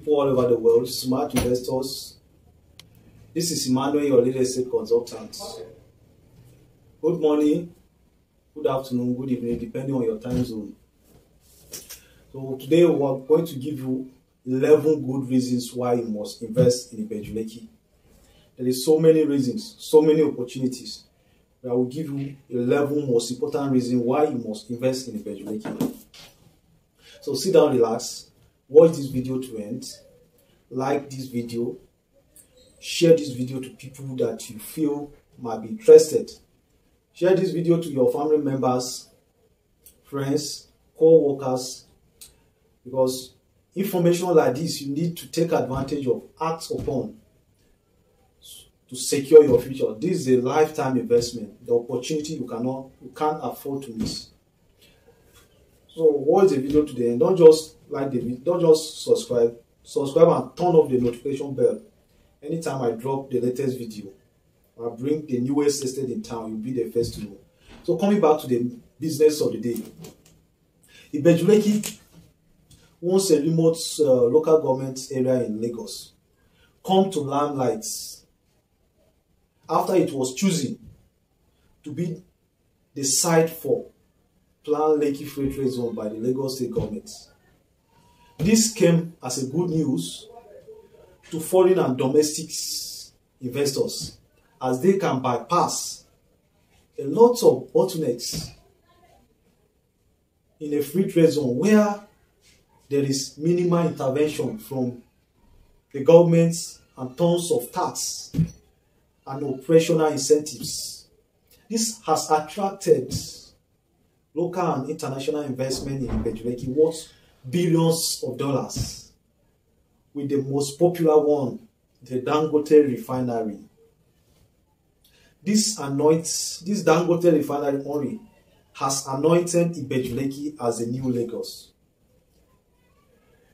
people all over the world, smart investors. This is Emmanuel, your real estate consultant. Good morning, good afternoon, good evening, depending on your time zone. So today we are going to give you 11 good reasons why you must invest in IBEJU LEKKI. There is so many reasons, so many opportunities. I will give you 11 most important reasons why you must invest in IBEJU LEKKI. So sit down, relax, watch this video to end, like this video, share this video to people that you feel might be interested. Share this video to your family members, friends, co-workers, because information like this you need to take advantage of, act upon to secure your future. This is a lifetime investment, the opportunity you can't afford to miss. So watch the video to the end. Don't just like the video, don't just subscribe and turn off the notification bell. Anytime I drop the latest video, I bring the newest estate in town, you'll be the first to know. So coming back to the business of the day, IBEJU LEKKI owns a remote local government area in Lagos, come to limelight after it was chosen to be the site for planned LEKKI Free Trade Zone by the Lagos State government. This came as a good news to foreign and domestic investors, as they can bypass a lot of bottlenecks in a free trade zone where there is minimal intervention from the government and tons of tax and operational incentives. This has attracted local and international investment in IBEJU LEKKI worth billions of dollars, with the most popular one, the Dangote Refinery. This Dangote Refinery only has anointed IBEJU LEKKI as a new Lagos.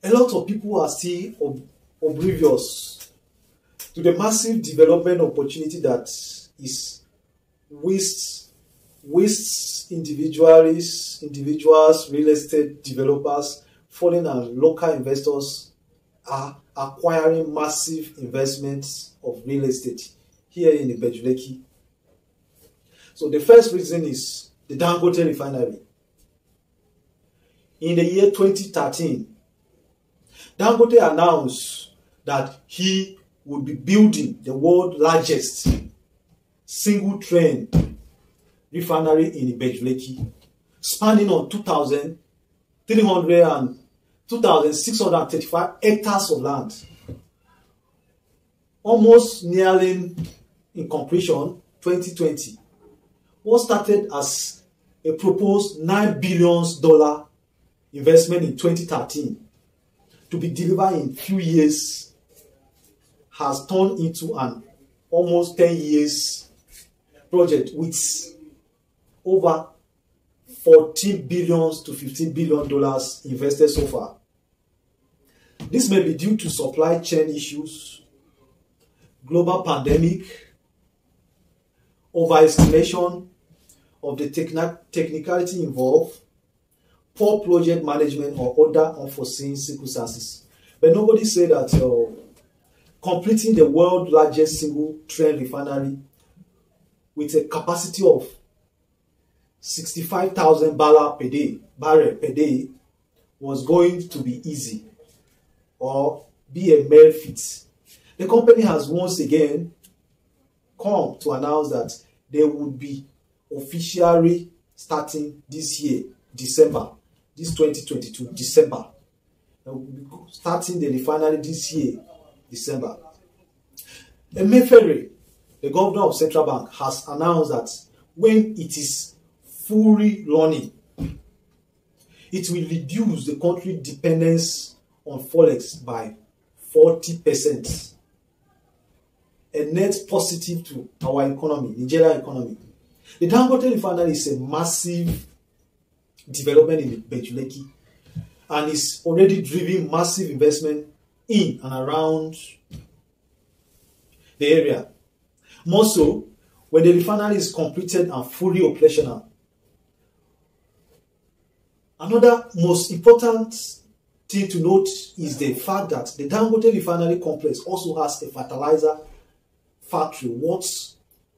A lot of people are still oblivious to the massive development opportunity that is individuals, real estate developers, foreign and local investors are acquiring massive investments of real estate here in IBEJU LEKKI. So the first reason is the Dangote Refinery. In the year 2013, Dangote announced that he would be building the world's largest single-train refinery in IBEJU LEKKI, spanning on 2,635 hectares of land, almost nearing in completion 2020. What started as a proposed $9 billion investment in 2013 to be delivered in few years has turned into an almost 10 years project with over $14 billion to $15 billion invested so far. This may be due to supply chain issues, global pandemic, overestimation of the technicality involved, poor project management, or other unforeseen circumstances. But nobody said that completing the world's largest single-train refinery with a capacity of 65,000 barrel per day was going to be easy or be a mere feat. The company has once again come to announce that they would be officially starting this year, December, this 2022, December. They will be starting the refinery this year, December. Emefiele, the governor of Central Bank, has announced that when it is fully running, it will reduce the country's dependence on forex by 40%. A net positive to our economy, Nigerian economy. The Dangote Refinery is a massive development in IBEJU LEKKI and is already driving massive investment in and around the area. More so, when the refinery is completed and fully operational. Another most important thing to note is the fact that the Dangote Refinery Complex also has a fertilizer factory worth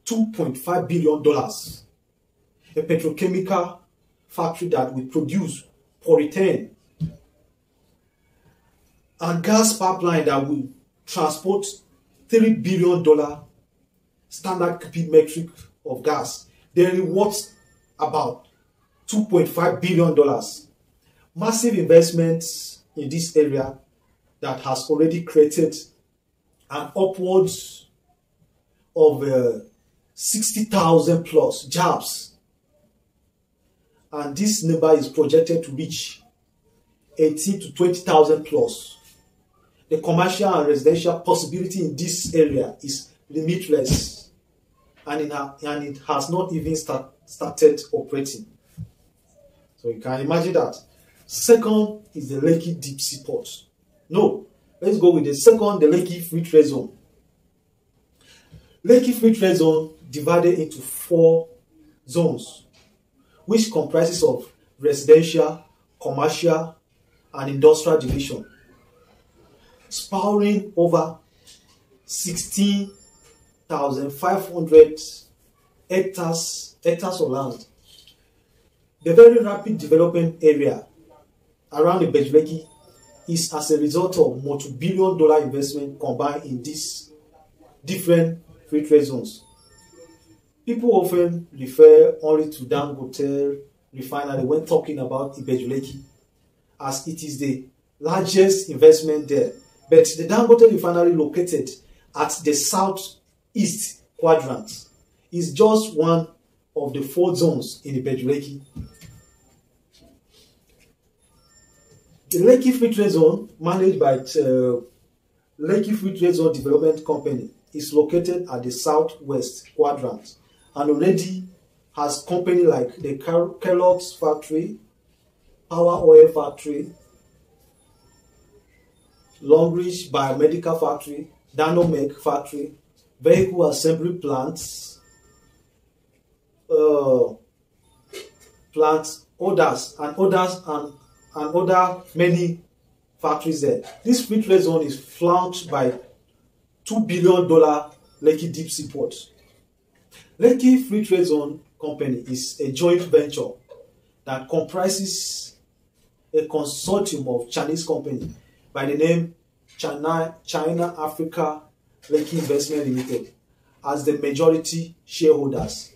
$2.5 billion, a petrochemical factory that will produce polyethylene, and gas pipeline that will transport $3 billion standard cubic metric of gas, daily worth about $2.5 billion. Massive investments in this area that has already created an upwards of 60,000 plus jobs, and this number is projected to reach 18 to 20,000 plus. The commercial and residential possibility in this area is limitless, and it has not even started operating. So you can imagine that. Second is the Lekki Deep Sea Port. No, let's go with the second, the Lekki Free Trade Zone. Lekki Free Trade Zone divided into 4 zones, which comprises of residential, commercial, and industrial division, sprawling over 16,500 hectares of land. The very rapid development area around IBEJU Lekki is as a result of multi-billion-dollar investment combined in these different free trade zones. People often refer only to Dangote Refinery when talking about IBEJU Lekki, as it is the largest investment there. But the Dangote Refinery, located at the southeast quadrant, is just one of the 4 zones in IBEJU Lekki. The Lekki Free Trade Zone, managed by Lekki Free Trade Zone Development Company, is located at the southwest quadrant and already has companies like the Kellogg's factory, Power Oil factory, Longreach Biomedical factory, Danomec factory, vehicle assembly plants, and other many factories there. This free trade zone is flanked by $2 billion Lekki Deep Sea Port. Lekki Free Trade Zone Company is a joint venture that comprises a consortium of Chinese companies by the name China Africa Lekki Investment Limited as the majority shareholders,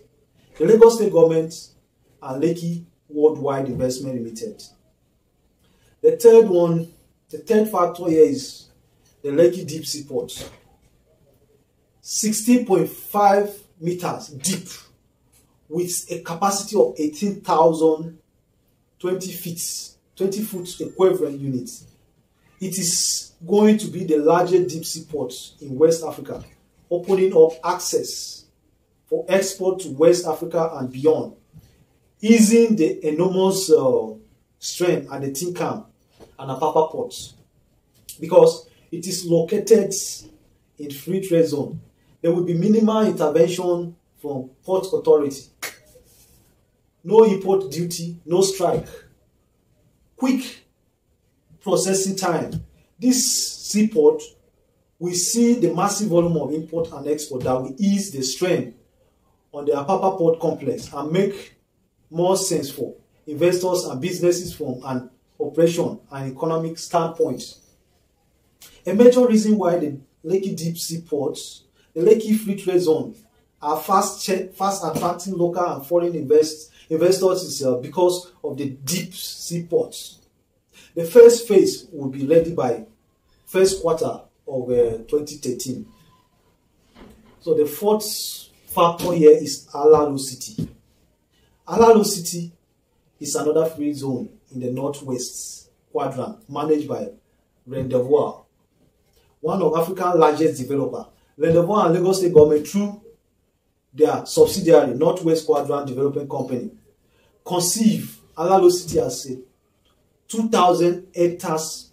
the Lagos State Government, and Lekki Worldwide Investment Limited. The third factor here is the Lekki Deep Sea Port. 16.5 meters deep with a capacity of 18,020 foot equivalent units. It is going to be the largest deep sea port in West Africa, opening up access for export to West Africa and beyond, easing the enormous strain at the Tinkam and Apapa ports. Because it is located in free trade zone, there will be minimal intervention from port authority, no import duty, no strike, quick processing time. This seaport will see the massive volume of import and export that will ease the strain on the Apapa port complex and make more sense for investors and businesses from an operation and economic standpoint. A major reason why the Lekki Deep Sea ports, the Lekki Free Trade Zone, are fast attracting local and foreign investors is because of the deep sea ports. The first phase will be ready by first quarter of 2013. So the fourth factor here is ALARO City. ALARO City is another free zone in the northwest quadrant managed by Rendezvous, one of Africa's largest developers. Rendezvous and Lagos State Government, through their subsidiary Northwest Quadrant Development Company, conceive ALARO City as a 2,000 hectares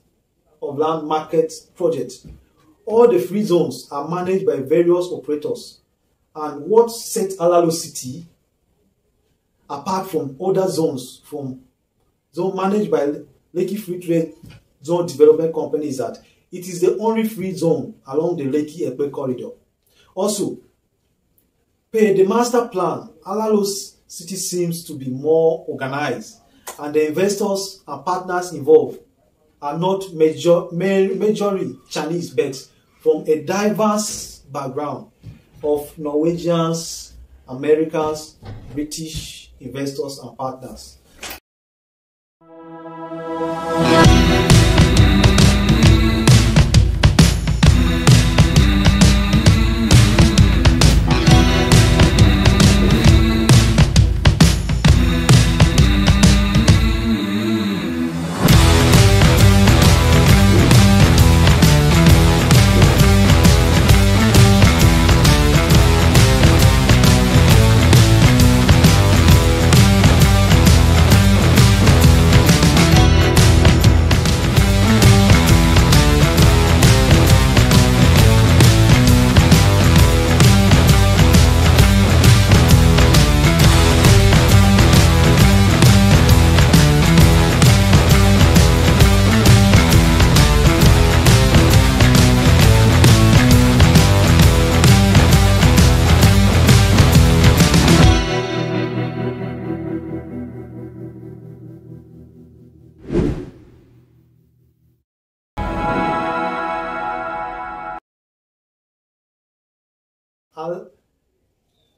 of land market project. All the free zones are managed by various operators, and what sets ALARO City apart from other zones managed by Lekki Free Trade Zone Development Company is that it is the only free zone along the LEKKI corridor. Also, per the master plan, ALARO city seems to be more organized, and the investors and partners involved are not majorly Chinese, but from a diverse background of Norwegians, Americans, British investors and partners.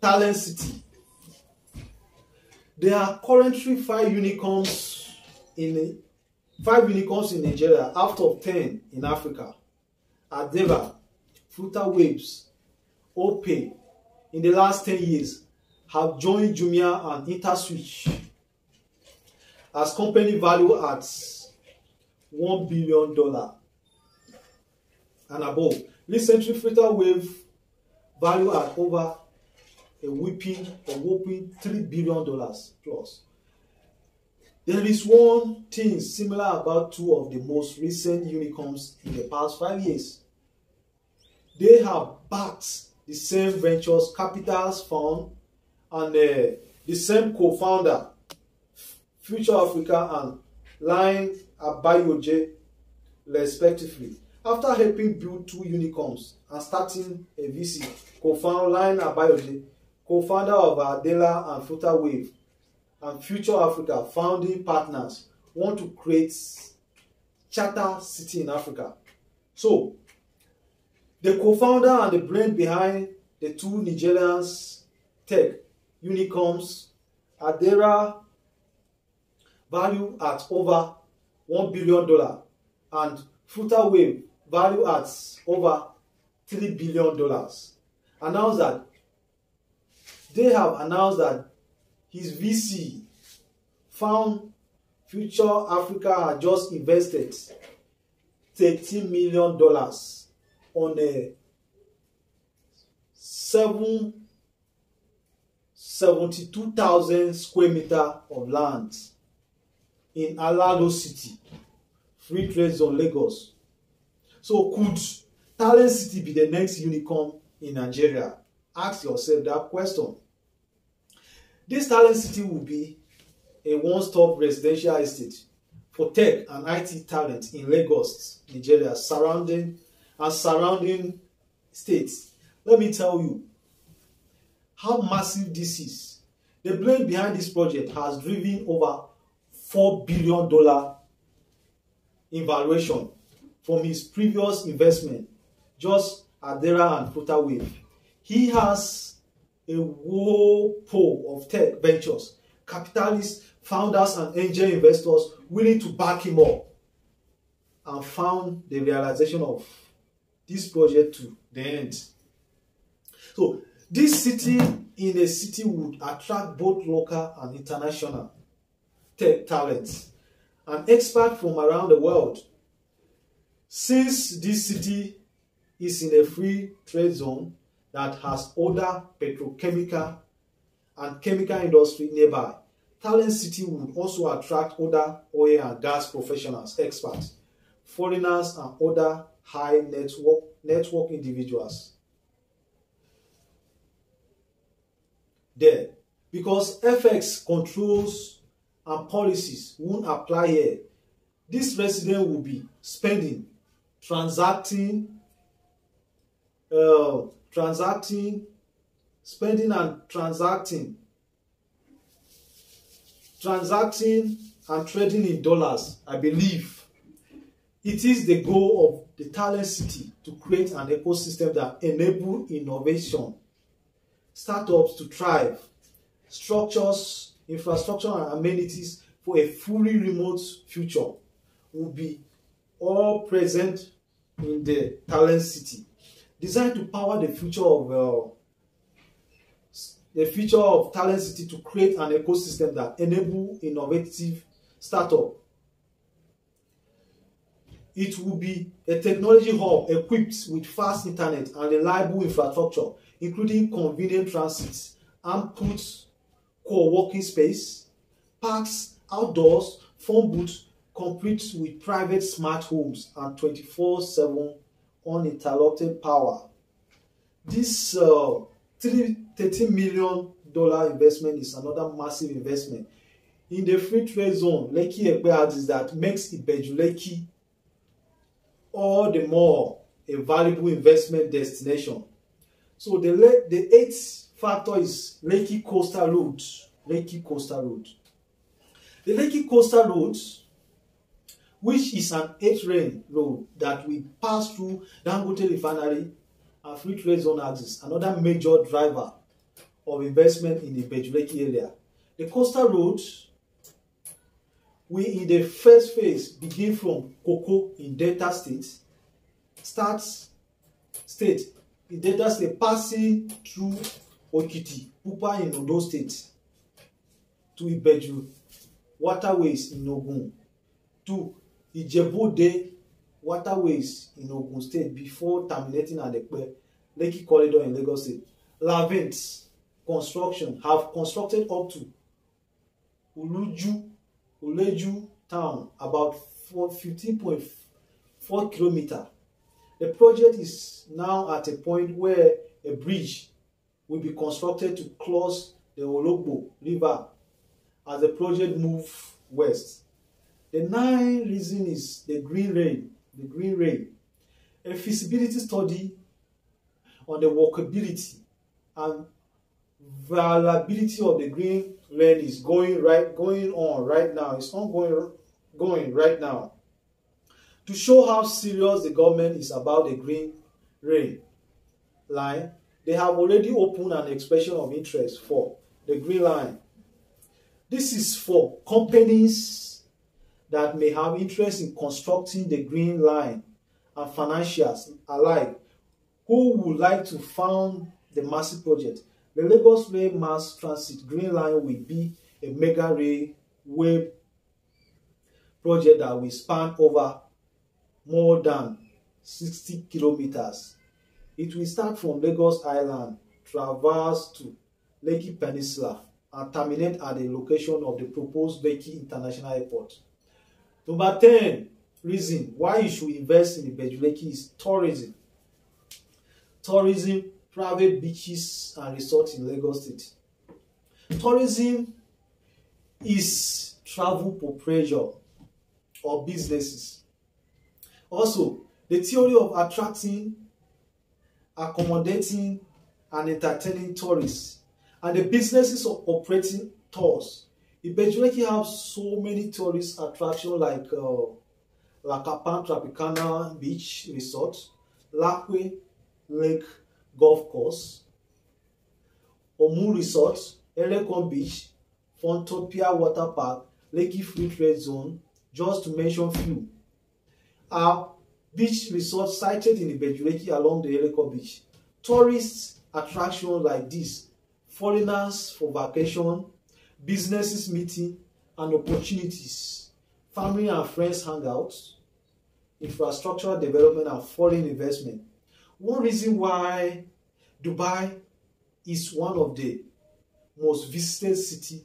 TALEN City. There are currently 5 unicorns in Nigeria out of 10 in Africa. IDERA, Waves, OPay in the last 10 years have joined Jumia and InterSwitch as company value at $1 billion and above. Recently, Wave value at over a whopping $3 billion plus. There is one thing similar about 2 of the most recent unicorns in the past 5 years. They have backed the same ventures capitals fund and the same co-founder, Future Africa and LEKKI IBEJU, respectively. After helping build 2 unicorns and starting a VC, co-founder LEKKI IBEJU, co-founder of IDERA and Wave, and Future Africa founding partners want to create charter city in Africa. So, the co-founder and the brain behind the 2 Nigerian tech unicorns, IDERA value at over $1 billion and Future Wave value at over $3 billion, announced that his VC found Future Africa had just invested $13 million on a 72,000 square meter of land in ALARO City, Free Trade Zone, Lagos. So could TALEN City be the next unicorn in Nigeria? Ask yourself that question. This TALEN City will be a one-stop residential estate for tech and IT talent in Lagos, Nigeria, surrounding states. Let me tell you how massive this is. The brain behind this project has driven over $4 billion in valuation from his previous investment, just IDERA and Future Wave. He has a whole pool of tech ventures, capitalists, founders, and angel investors willing to back him up, and found the realization of this project to the end. So this city in a city would attract both local and international tech talents and experts from around the world. Since this city is in a free trade zone that has other petrochemical and chemical industry nearby, TALEN City would also attract other oil and gas professionals, experts, foreigners, and other high network individuals there. Because FX controls and policies won't apply here, this resident will be spending, transacting, spending and transacting and trading in dollars. I believe it is the goal of the Talent City to create an ecosystem that enable innovation, startups to thrive, structures, infrastructure and amenities for a fully remote future will be all present in the Talent City, designed to power the future of Talent City to create an ecosystem that enable innovative startup. It will be a technology hub equipped with fast internet and reliable infrastructure, including convenient transit, ample co-working space, parks, outdoors, phone booths, complete with private smart homes and 24/7 uninterrupted power. This $13 million investment is another massive investment in the free trade zone LEKKI Epeadis that makes IBEJU LEKKI all the more a valuable investment destination. So the eighth factor is LEKKI Coastal Road. LEKKI Coastal Road. The LEKKI Coastal Road, which is an 8-lane road that will pass through Dangote Refinery and Free Trade Zone axis, another major driver of investment in the IBEJU LEKKI area. The coastal road will, in the first phase, begin from Koko in Delta State, passing through Okiti, Pupa in Ondo State, to IBEJU waterways in Ogun, to Ijebu-Ode waterways in Ogun State before terminating at the LEKKI corridor in Lagos State. Lavent Construction have constructed up to Uleju town, about 15.4 kilometers. The project is now at a point where a bridge will be constructed to cross the Ologbo River as the project moves west. The 9th reason is the green rail. The green rail, a feasibility study on the workability and viability of the green rail is going on right now. It's ongoing right now to show how serious the government is about the green rail line. They have already opened an expression of interest for the green line. This is for companies that may have interest in constructing the green line and financiers alike who would like to fund the massive project. The Lagos Rail Mass Transit Green Line will be a mega railway project that will span over more than 60 kilometers. It will start from Lagos Island, traverse to LEKKI Peninsula, and terminate at the location of the proposed LEKKI International Airport. Number 10 reason why you should invest in IBEJU LEKKI is tourism. Tourism, private beaches and resorts in Lagos State. Tourism is travel for pleasure or businesses. Also, the theory of attracting, accommodating, and entertaining tourists, and the businesses of operating tours. IBEJU LEKKI have so many tourist attractions like Lakapan Tropicana Beach Resort, Lakwe Lake Golf Course, Omu Resort, ELEKO Beach, Fontopia Water Park, LEKKI Free Trade Zone, just to mention few. Are beach resorts sited in IBEJU LEKKI along the ELEKO Beach. Tourist attractions like this, foreigners for vacation, businesses meeting and opportunities, family and friends hangouts, infrastructural development and foreign investment. One reason why Dubai is one of the most visited cities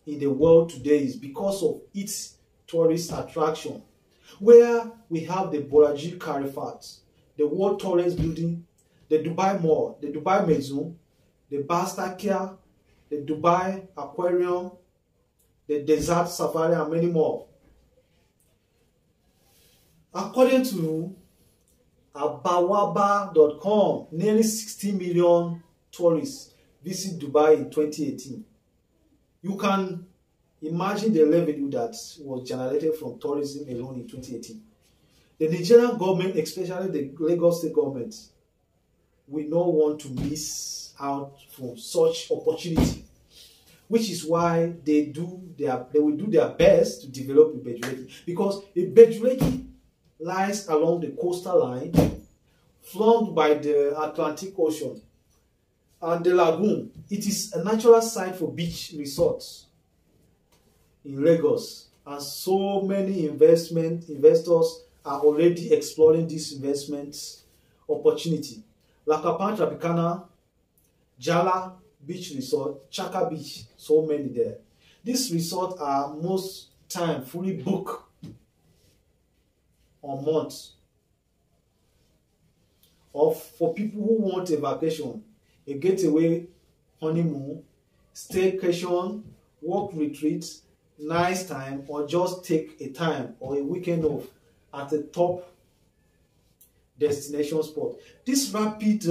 in the world today is because of its tourist attraction, where we have the Burj Khalifa, the World Tourist Building, the Dubai Mall, the Dubai Museum, the Bastakia, the Dubai Aquarium, the Desert Safari, and many more. According to abawaba.com, nearly 60 million tourists visit Dubai in 2018. You can imagine the revenue that was generated from tourism alone in 2018. The Nigerian government, especially the Lagos State government, will not want to miss out from such opportunity, which is why they will do their best to develop Ibeju, because Ibeju lies along the coastal line, flanked by the Atlantic Ocean and the lagoon. It is a natural site for beach resorts in Lagos, and so many investors are already exploring this investment opportunity. Lakapan Tropicana, Jala Beach Resort, Chaka Beach, so many there. These resorts are most time fully booked on months. Or for people who want a vacation, a getaway, honeymoon, staycation, work retreat, nice time, or just take a time or a weekend off at a top destination spot. This rapid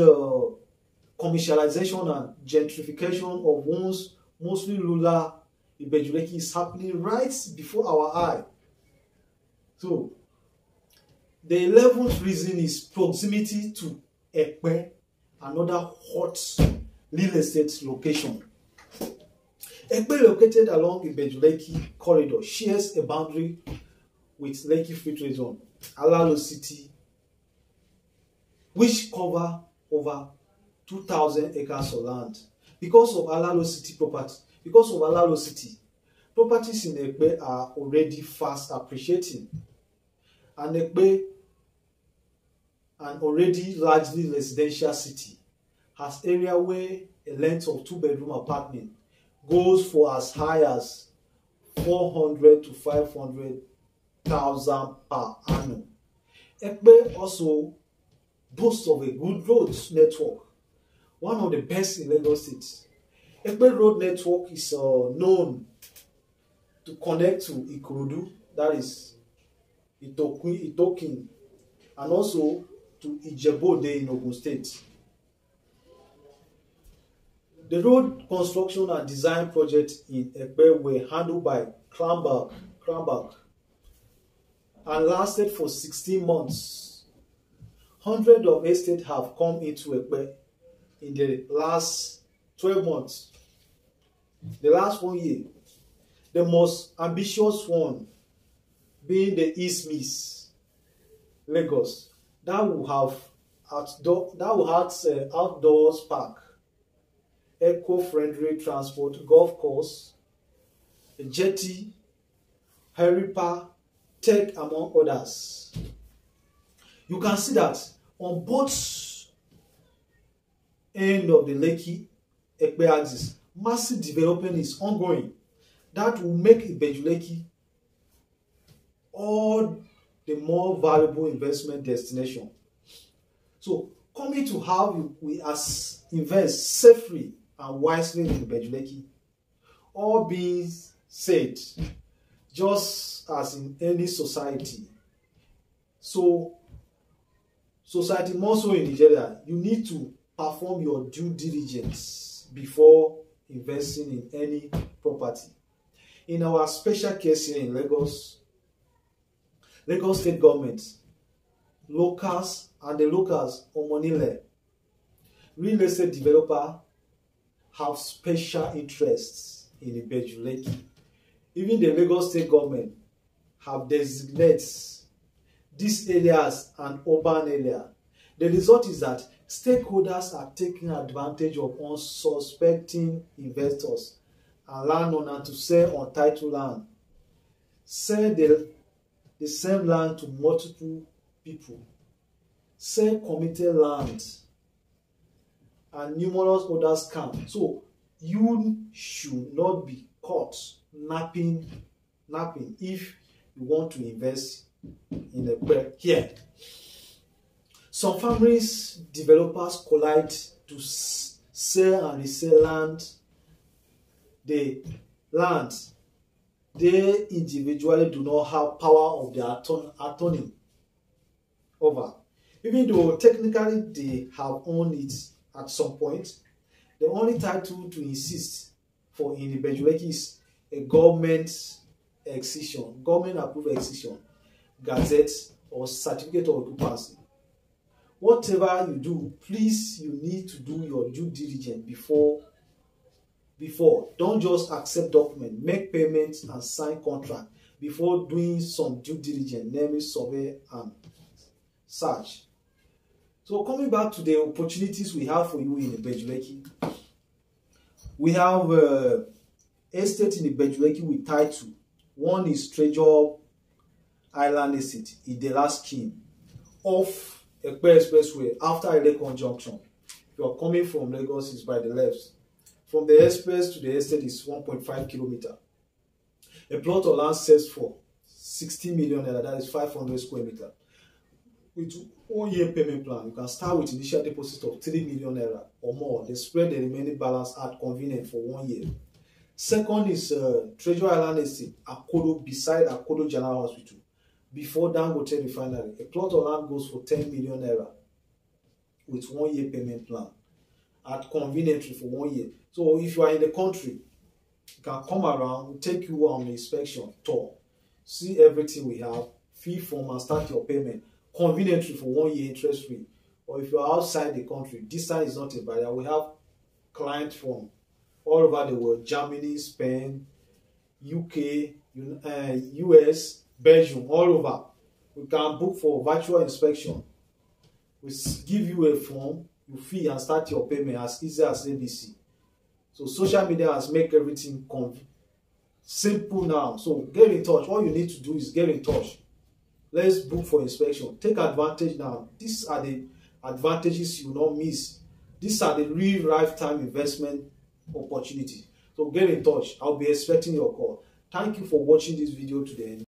commercialization and gentrification of once mostly rural Ibeju is happening right before our eye. So, the 11th reason is proximity to Ekpe, another hot real estate location. Ekpe, located along Ibeju corridor, shares a boundary with Lekki Free Trade Zone, ALARO City, which cover over 2,000 acres of land. Because of ALARO City properties in Ekpe are already fast appreciating. And Ekpe, an already largely residential city, has area where a length of 2-bedroom apartment goes for as high as 400 to 500,000 per annum. Ekpe also boasts of a good road network, one of the best in Lagos State. Ekpe road network is known to connect to Ikorodu, that is Itokin, and also to Ijebu-Ode in Ogun State. The road construction and design projects in Ekpe were handled by Kramberg and lasted for 16 months. Hundreds of estates have come into Ekpe in the last 12 months. The last 1 year, the most ambitious one being the East Miss Lagos, that will have outdoors park, eco-friendly transport, golf course, a jetty, helipad, tech, among others. You can see that on both ends of the Lekki Ekpe axis, massive development is ongoing that will make Ibeju all the more valuable investment destination. So, coming to how we invest safely and wisely in Ibeju, all being said, just as in any society, so society more so in Nigeria, you need to perform your due diligence before investing in any property. In our special case here in Lagos State government, locals Omonile, real estate developer have special interests in Ibeju. Even the Lagos State government have designated these areas an urban area. The result is that stakeholders are taking advantage of unsuspecting investors and landowners to sell untitled land, sell the same land to multiple people, sell committed land, and numerous other scams. So you should not be caught napping if you want to invest in a place here. Some families, developers collide to sell and resell land. The land they individually do not have power of their attorney over. Even though technically they have owned it at some point, the only title to insist for in IBEJU LEKKI is a government excision, government approved excision, gazette or certificate of occupancy. Whatever you do, please, you need to do your due diligence before. Don't just accept document, make payments and sign contract before doing some due diligence, namely survey and search. So coming back to the opportunities we have for you in IBEJU LEKKI, we have estate in IBEJU LEKKI with title. One is Treasure Island Estate, IDERA Scheme, off Ekpe Expressway after ELEKO Junction. If you are coming from Lagos, it's by the left. From the express to the estate is 1.5 kilometers. A plot of land sells for 60 million naira, that is 500 square meters. With 1 year payment plan, you can start with initial deposit of 3 million naira or more. They spread the remaining balance at convenience for 1 year. Second is Treasure Island Estate, Akodo, beside Akodo General Hospital, before Dangote Refinery. A plot of land goes for 10 million naira with 1 year payment plan at convenience for 1 year. So if you are in the country, you can come around, we'll take you on the inspection tour, see everything we have, fill form and start your payment. Conveniently for 1 year interest free. Or if you are outside the country, distance is not a barrier. We have clients from all over the world: Germany, Spain, UK, US, Belgium, all over. We can book for virtual inspection. We give you a form, you fill and start your payment as easy as ABC. So social media has made everything simple now. So get in touch. All you need to do is get in touch. Let's book for inspection. Take advantage now. These are the advantages you will not miss. These are the real lifetime investment opportunities. So get in touch. I'll be expecting your call. Thank you for watching this video today.